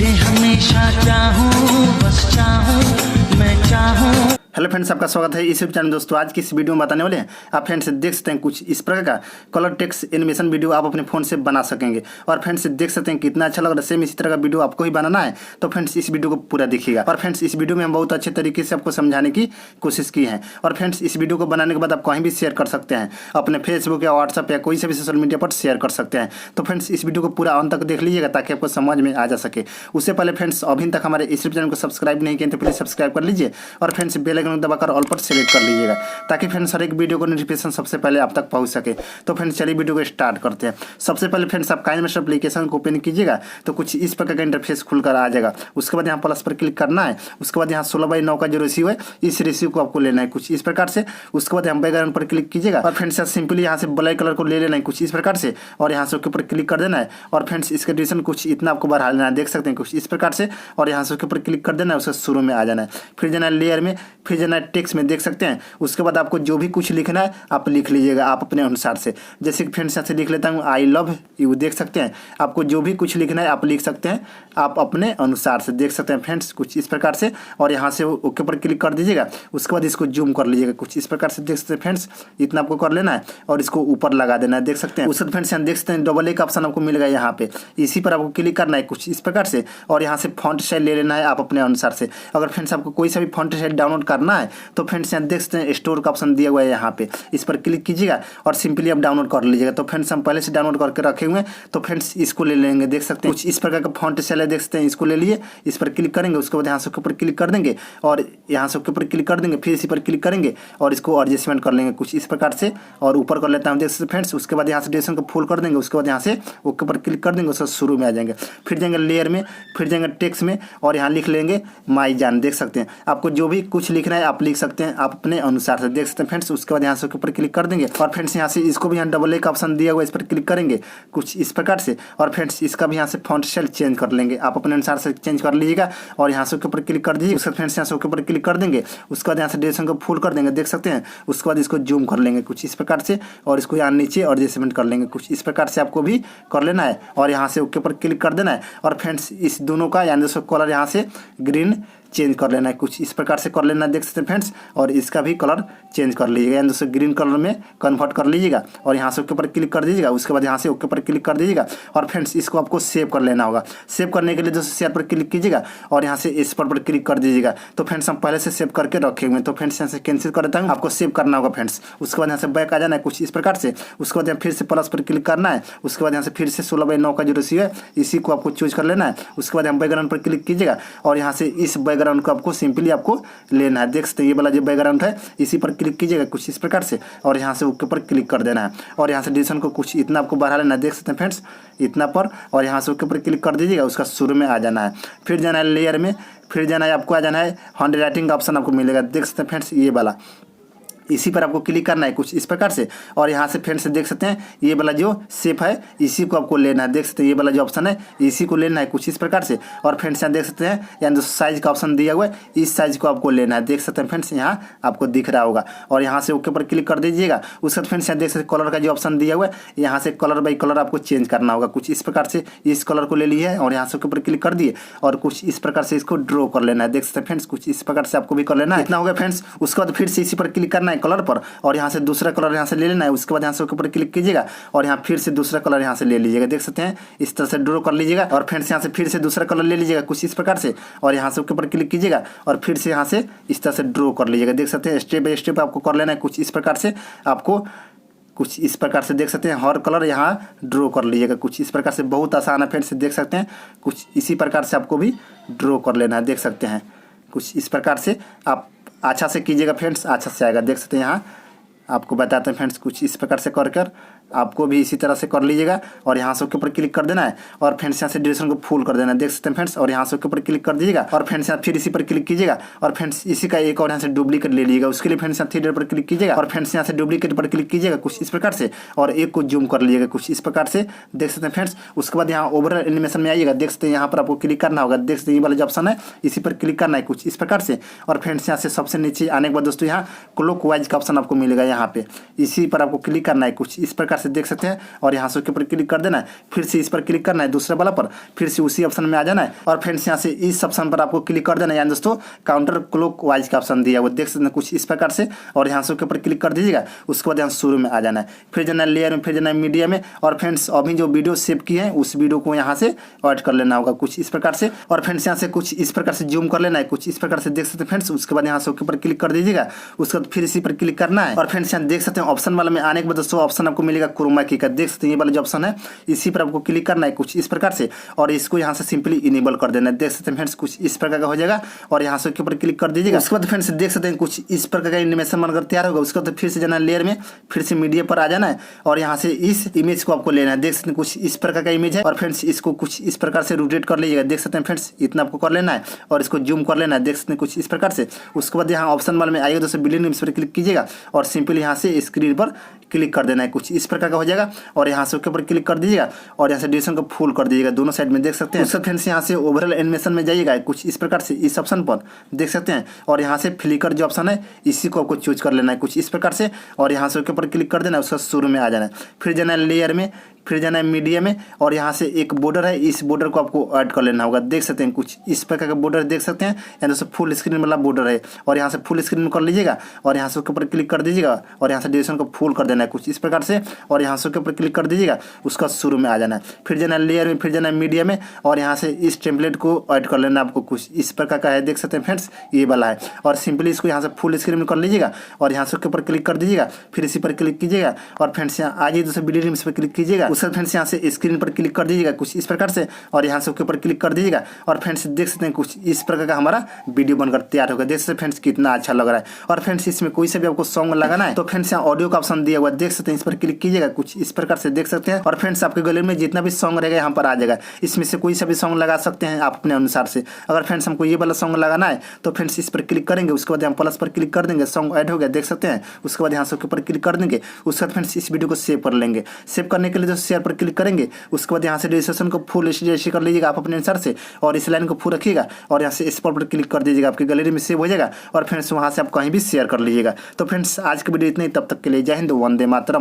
तुझे हमेशा चाहूं, बस चाहूं, मैं चाहूं। हेलो फ्रेंड्स, आपका स्वागत है इस यूट्यूब चैनल। दोस्तों आज की इस वीडियो में बताने वाले हैं आप फ्रेंड्स देख सकते हैं कुछ इस प्रकार का कलर टेक्स्ट एनिमेशन वीडियो आप अपने फ़ोन से बना सकेंगे। और फ्रेंड्स देख सकते हैं कितना अच्छा लग रहा है। सेम इसी तरह का वीडियो आपको ही बनाना है तो फ्रेंड्स इस वीडियो को पूरा देखिएगा। और फ्रेंड्स इस वीडियो में हम बहुत अच्छे तरीके से आपको समझाने की कोशिश की है। और फ्रेंड्स इस वीडियो को बनाने के बाद आप कहीं भी शेयर कर सकते हैं, अपने फेसबुक या व्हाट्सअप या कोई से भी सोशल मीडिया पर शेयर कर सकते हैं। तो फ्रेंड्स इस वीडियो को पूरा अंत तक देख लीजिएगा ताकि आपको समझ में आ जा सके। उससे पहले फ्रेंड्स अभी तक हमारे इस चैनल को सब्सक्राइब नहीं किए तो प्लीज़ सब्सक्राइब कर लीजिए। और फ्रेंड्स बेल आइकन दबाकर ऑल पर सेलेक्ट कर लीजिएगा ताकि फ्रेंड्स हर एक वीडियो को नोटिफिकेशन सबसे पहले आप तक पहुंच सके। तो फ्रेंड्स चलिए वीडियो को स्टार्ट करते हैं। सबसे पहले फ्रेंड्स आप काइनमेस्टर एप्लीकेशन को ओपन कीजिएगा तो कुछ इस प्रकार का इंटरफेस खुलकर आ जाएगा। उसके बाद यहाँ प्लस पर क्लिक करना है। उसके बाद यहाँ 16:9 का जो रेशियो है इस रेशियो को आपको लेना है कुछ इस प्रकार से। उसके बाद यहाँ बैकग्राउंड पर क्लिक कीजिएगा और फ्रेंड्स सिंपली यहाँ से ब्लैक कलर को ले लेना है कुछ इस प्रकार से और यहाँ से ओके पर क्लिक कर देना है। और फ्रेंड्स इसका ड्यूरेशन कुछ इतना आपको बढ़ा लेना है, देख सकते हैं कुछ इस प्रकार से। और यहाँ से ओके पर क्लिक कर देना है, उसका शुरू में आ जाना है। फिर जाना है लेयर में, फिर जाना है टेक्स्ट में, देख सकते हैं। उसके बाद आपको जो भी कुछ लिखना है आप लिख लीजिएगा आप अपने अनुसार से। जैसे कि फ्रेंड्स यहाँ से लिख लेता हूँ आई लव यू, देख सकते हैं। आपको जो भी कुछ लिखना है आप लिख सकते हैं आप अपने अनुसार से, देख सकते हैं फ्रेंड्स कुछ इस प्रकार से। और यहाँ से ओके पर क्लिक कर दीजिएगा। उसके बाद इसको जूम कर लीजिएगा कुछ इस प्रकार से, देख सकते हैं फ्रेंड्स। इतना आपको कर लेना है और इसको ऊपर लगा देना है, देख सकते हैं। उसके बाद फ्रेंड्स यहाँ देख सकते हैं डबल ए का ऑप्शन आपको मिल गया यहाँ पे, इसी पर आपको क्लिक करना है कुछ इस प्रकार से। और यहाँ से फॉन्ट स्टाइल ले लेना है आप अपने अनुसार से। अगर फ्रेंड्स आपको कोई सा भी फॉन्ट स्टाइल डाउनलोड करना है तो फ्रेंड्स यहाँ देख सकते हैं स्टोर का ऑप्शन दिया हुआ है यहाँ पे, इस पर क्लिक कीजिएगा और सिंपली आप डाउनलोड कर लीजिएगा। तो फ्रेंड्स हम पहले से डाउनलोड करके रखे हुए हैं तो फ्रेंड्स इसको ले लेंगे, देख सकते हैं कुछ इस प्रकार का फॉन्ट स्टाइल है, देख सकते हैं। इसको ले लिए, इस पर क्लिक करेंगे। उसके बाद यहाँ से ऊपर क्लिक कर देंगे और यहाँ से ऊपर क्लिक कर देंगे, फिर इसी पर क्लिक करेंगे और इसको एडजस्टमेंट कर लेंगे कुछ इस प्रकार से और ऊपर कर लेता हूँ, देख सकते हैं फ्रेंड्स। उसके बाद यहाँ से ड्यूरेशन को फुल कर देंगे। उसके बाद यहाँ से ओके पर क्लिक कर देंगे, उसका शुरू में आ जाएंगे। फिर जाएंगे लेयर में, फिर जाएंगे टेक्स्ट में और यहाँ लिख लेंगे माई जान, देख सकते हैं। आपको जो भी कुछ लिखना है आप लिख सकते हैं आप अपने अनुसार से, देख सकते हैं फ्रेंड्स। उसके बाद यहाँ से ऊपर क्लिक कर देंगे और फ्रेंड्स यहाँ से इसको भी यहाँ डबल ए का ऑप्शन दिया हुआ है, इस पर क्लिक करेंगे कुछ इस प्रकार से। और फ्रेंड्स इसका भी यहाँ से फॉन्ट स्टाइल चेंज कर लेंगे, आप अपने अनुसार से चेंज कर लीजिएगा। और यहाँ से ऊपर क्लिक कर दीजिए। उसके फ्रेंड्स यहाँ से ऊपर क्लिक कर देंगे। उसके बाद यहाँ से ड्यूरेशन को फुल कर देंगे, देख सकते हैं। उसके बाद इसको जूम कर लेंगे कुछ इस प्रकार से और इसको यहाँ नीचे एडजस्टमेंट कर लेंगे कुछ इस प्रकार से, आपको भी कर लेना है। और यहाँ से ओके पर क्लिक कर देना है। और फ्रेंड्स इस दोनों का यानी कलर यहाँ से ग्रीन चेंज कर लेना है कुछ इस प्रकार से कर लेना है, देख सकते हैं फ्रेंड्स। और इसका भी कलर चेंज कर लीजिएगा यानी दोस्तों ग्रीन कलर में कन्वर्ट कर लीजिएगा। और यहाँ से ओके पर क्लिक कर दीजिएगा। उसके बाद यहाँ से ओके पर क्लिक कर दीजिएगा। और फ्रेंड्स इसको आपको सेव कर लेना होगा। सेव करने के लिए दोस्तों शेयर पर क्लिक कीजिएगा और यहाँ से इस पर क्लिक कर दीजिएगा। तो फ्रेंड्स हम पहले से सेव करके रखे हुए हैं तो फ्रेंड्स यहाँ से कैंसिल कर देता हूँ, आपको सेव करना होगा फ्रेंड्स। उसके बाद यहाँ से बैक आ जाना है कुछ इस प्रकार से। उसके बाद यहाँ फिर से प्लस पर क्लिक करना है। उसके बाद यहाँ से फिर से 16:9 का जो रेशियो है इसी को आपको चूज कर लेना है। उसके बाद हम बैकग्राउंड पर क्लिक कीजिएगा और यहाँ से इस बैकग्राउंड को आपको सिंपली आपको लेना है, देख सकते हैं। ये वाला जो बैकग्राउंड है इसी पर क्लिक कीजिएगा कुछ इस प्रकार से और यहाँ से ओके पर क्लिक कर देना है। और यहाँ से ड्यूरेशन को कुछ इतना आपको बढ़ा लेना है, देख सकते हैं फ्रेंड्स इतना पर। और यहाँ से ओके पर क्लिक कर दीजिएगा, उसका शुरू में आ जाना है। फिर जाना है लेयर में, फिर जाना है आपको आ जाना है हैंड राइटिंग का ऑप्शन आपको मिलेगा, देख सकते हैं फ्रेंड्स। ये वाला इसी पर आपको क्लिक करना है कुछ इस प्रकार से। और यहाँ से फ्रेंड्स देख सकते हैं ये वाला जो शेप है इसी को आपको लेना है, देख सकते हैं। ये वाला जो ऑप्शन है इसी को लेना है कुछ इस प्रकार से। और फ्रेंड्स यहाँ देख सकते हैं यानी जो साइज का ऑप्शन दिया हुआ है इस साइज को आपको लेना है, देख सकते हैं फ्रेंड्स। यहाँ आपको दिख रहा होगा और यहाँ से ओके पर क्लिक कर दीजिएगा। उसके बाद फ्रेंड्स यहाँ देख सकते हैं कलर का जो ऑप्शन दिया हुआ है यहाँ से कलर बाई कलर आपको चेंज करना होगा कुछ इस प्रकार से। इस कलर को ले लिए है और यहाँ से ओके पर क्लिक कर दिए और कुछ इस प्रकार से इसको ड्रॉ कर लेना है, देख सकते हैं फ्रेंड्स। कुछ इस प्रकार से आपको भी कर लेना है, इतना होगा फ्रेंड्स। उसके बाद फिर से इसी पर क्लिक करना है कलर पर और यहाँ से दूसरा कलर यहाँ से ले लेना है। उसके बाद यहाँ से ऊपर क्लिक कीजिएगा और यहाँ फिर से दूसरा कलर यहाँ से ले लीजिएगा, देख सकते हैं। इस तरह से ड्रॉ कर लीजिएगा और फ्रेंड्स यहाँ से फिर से दूसरा कलर ले लीजिएगा कुछ इस प्रकार से और यहाँ से ऊपर क्लिक कीजिएगा और फिर से यहाँ से इस तरह से ड्रॉ कर लीजिएगा, देख सकते हैं। स्टेप बाय स्टेप आपको कर लेना है कुछ इस प्रकार से। आपको कुछ इस प्रकार से देख सकते हैं हर कलर यहाँ ड्रॉ कर लीजिएगा कुछ इस प्रकार से, बहुत आसान है फ्रेंड्स, देख सकते हैं। कुछ इसी प्रकार से आपको भी ड्रॉ कर लेना है, देख सकते हैं। कुछ इस प्रकार से आप अच्छा से कीजिएगा फ्रेंड्स, अच्छा से आएगा, देख सकते हैं। यहाँ आपको बताते हैं फ्रेंड्स कुछ इस प्रकार से कर आपको भी इसी तरह से कर लीजिएगा और यहाँ से ऊपर क्लिक कर देना है और फ्रेंड्स यहाँ से ड्यूरेशन को फुल कर देना है, देख सकते हैं फ्रेंड्स। और यहाँ से ऊपर क्लिक कर दीजिएगा और फ्रेंड्स यहाँ फिर इसी पर क्लिक कीजिएगा और फ्रेंड्स इसी का एक और यहाँ से डुप्लीकेट ले लीजिएगा। उसके लिए फ्रेंड्स यहाँ 3 पर क्लिक कीजिएगा और फ्रेंड्स यहाँ से डुप्लीकेट पर क्लिक कीजिएगा कुछ इस प्रकार से और एक को जूम कर लीजिएगा कुछ इस प्रकार से, देख सकते हैं फ्रेंड्स। उसके बाद यहाँ ओवरऑल एनिमेशन में आइएगा, देख सकते हैं यहाँ पर आपको क्लिक करना होगा, देख सकते हैं ये वाला जो ऑप्शन है इसी पर क्लिक करना है कुछ इस प्रकार से। और फ्रेंड्स यहाँ से सबसे नीचे आने के बाद दोस्तों यहाँ क्लॉकवाइज का ऑप्शन आपको मिलेगा, यहाँ पे इसी पर आपको क्लिक करना है कुछ इस प्रकार से देख सकते हैं। और यहाँ से के ऊपर क्लिक कर देना है, फिर से इस पर क्लिक करना है दूसरे वाला पर, फिर से उसी ऑप्शन में आ जाना है और फ्रेंड्स यहाँ से इस ऑप्शन पर आपको क्लिक कर देना है। यानी दोस्तों काउंटर क्लॉक वाइज का ऑप्शन दिया है वो देख सकते हैं कुछ इस प्रकार से। और यहाँ से के ऊपर क्लिक कर दीजिएगा, उसके बाद यहाँ शुरू में आ जाना है, फिर जाना है लेयर में, फिर जाना है मीडिया में। और फ्रेंड्स अभी जो वीडियो सेव की है उस वीडियो को यहाँ से ऐड कर लेना होगा कुछ इस प्रकार से। और फ्रेंड्स यहाँ से कुछ इस प्रकार से जूम कर लेना है कुछ इस प्रकार से देख सकते हैं फ्रेंड्स। उसके बाद यहाँ से ऊपर क्लिक कर दीजिएगा, उसके बाद फिर इसी पर क्लिक करना है। और फ्रेंड्स यहाँ देख सकते हैं ऑप्शन वाला में आने के बाद दोस्तों ऑप्शन आपको मिलेगा क्रोमा की का, देख सकते हैं ये वाला जो ऑप्शन है इसी पर आपको क्लिक करना है कुछ इस प्रकार से। और इसको यहाँ से सिंपली इनेबल कर देना है, देख सकते हैं फ्रेंड्स कुछ इस प्रकार का हो जाएगा। और यहाँ से के ऊपर क्लिक कर दीजिएगा, उसके बाद फ्रेंड्स देख सकते हैं कुछ इस प्रकार का एनिमेशन बनकर तैयार होगा। उसके बाद फिर से जाना है लेयर में, फिर से मीडिया पर आ जाना है और यहाँ से इस इमेज को आपको लेना है, देख सकते हैं कुछ इस प्रकार का इमेज है। और फ्रेंड्स इसको कुछ इस प्रकार से रोटेट कर लीजिएगा, देख सकते हैं फ्रेंड्स इतना आपको कर लेना है और इसको जूम कर लेना है, देख सकते हैं कुछ इस प्रकार से। उसके बाद यहाँ ऑप्शन वाले में आइएगा दोस्तों बिलियन इमेज पर क्लिक कीजिएगा और सिंपली यहाँ से स्क्रीन पर क्लिक कर देना है, कुछ इस प्रकार का हो जाएगा। और यहाँ से ऊपर क्लिक कर दीजिएगा और यहाँ से ड्यूरेशन को फुल कर दीजिएगा दोनों साइड में, देख सकते हैं। उसके फ्रेंड्स यहाँ से ओवरऑल एनिमेशन में जाइएगा कुछ इस प्रकार से इस ऑप्शन पर देख सकते हैं। और यहाँ से फ्लिकर जो ऑप्शन है इसी को आपको चूज कर लेना है कुछ इस प्रकार से। और यहाँ से ऊपर क्लिक कर देना है, उसका शुरू में आ जाना है, फिर जाना है लेयर में, फिर जाना है मीडिया में। और यहाँ से एक बॉर्डर है, इस बॉर्डर को आपको ऐड कर लेना होगा, देख सकते हैं कुछ इस प्रकार का बॉर्डर देख सकते हैं। यानी से फुल स्क्रीन वाला बॉर्डर है और यहाँ से फुल स्क्रीन में कर लीजिएगा और यहाँ से ऊपर क्लिक कर दीजिएगा और यहाँ से ड्यूरेशन को फुल कर देना है कुछ इस प्रकार से। और यहाँ से ऊपर क्लिक कर दीजिएगा, उसका शुरू में आ जाना है, फिर जाना है लेयर में, फिर जाना है मीडिया में। और यहाँ से इस टेम्पलेट को ऐड कर लेना आपको कुछ इस प्रकार का है, देख सकते हैं फ्रेंड्स ये वाला है। और सिंपली इसको यहाँ से फुल स्क्रीन में कर लीजिएगा और यहाँ से ऊपर क्लिक कर दीजिएगा, फिर इसी पर क्लिक कीजिएगा और फ्रेंड्स यहाँ आ जाइए दोस्तों वीडियो इमेज पर क्लिक कीजिएगा। उसके बाद फ्रेंड्स यहाँ से स्क्रीन पर क्लिक कर दीजिएगा कुछ इस प्रकार से और यहाँ से ऊपर क्लिक कर दीजिएगा। और फ्रेंड्स देख सकते हैं कुछ इस प्रकार का हमारा वीडियो बनकर तैयार होगा, देख सकते हैं फ्रेंड्स कितना अच्छा लग रहा है। और फ्रेंड्स इसमें कोई सा भी आपको सॉन्ग लगाना है तो फ्रेंड्स यहाँ ऑडियो का ऑप्शन दिया हुआ देख सकते हैं, इस पर क्लिक कीजिएगा कुछ इस प्रकार से देख सकते हैं। और फ्रेंड्स आपके गैलरी में जितना भी सॉन्ग रहेगा यहाँ पर आ जाएगा, इसमें से कोई सा भी सॉन्ग लगा सकते हैं आप अपने अनुसार से। अगर फ्रेंड्स हमको ये वाला सॉन्ग लगाना है तो फ्रेंड्स इस पर क्लिक करेंगे, उसके बाद यहाँ प्लस पर क्लिक कर देंगे, सॉन्ग ऐड हो गया देख सकते हैं। उसके बाद यहाँ से ऊपर क्लिक कर देंगे, उसके बाद फ्रेंड्स इस वीडियो को सेव कर लेंगे। सेव करने के लिए जो शेयर पर क्लिक करेंगे, उसके बाद यहाँ से रजिस्ट्रेशन को फुल एच कर लीजिएगा आप अपने अनुसार से और इस लाइन को फुल रखिएगा और यहाँ से इस पर क्लिक कर दीजिएगा, आपकी गैलरी में सेव हो जाएगा। और फ्रेंड्स वहाँ से आप कहीं भी शेयर कर लीजिएगा। तो फ्रेंड्स आज की वीडियो इतनी, तब तक के लिए जय हिंद, वंदे मातरम।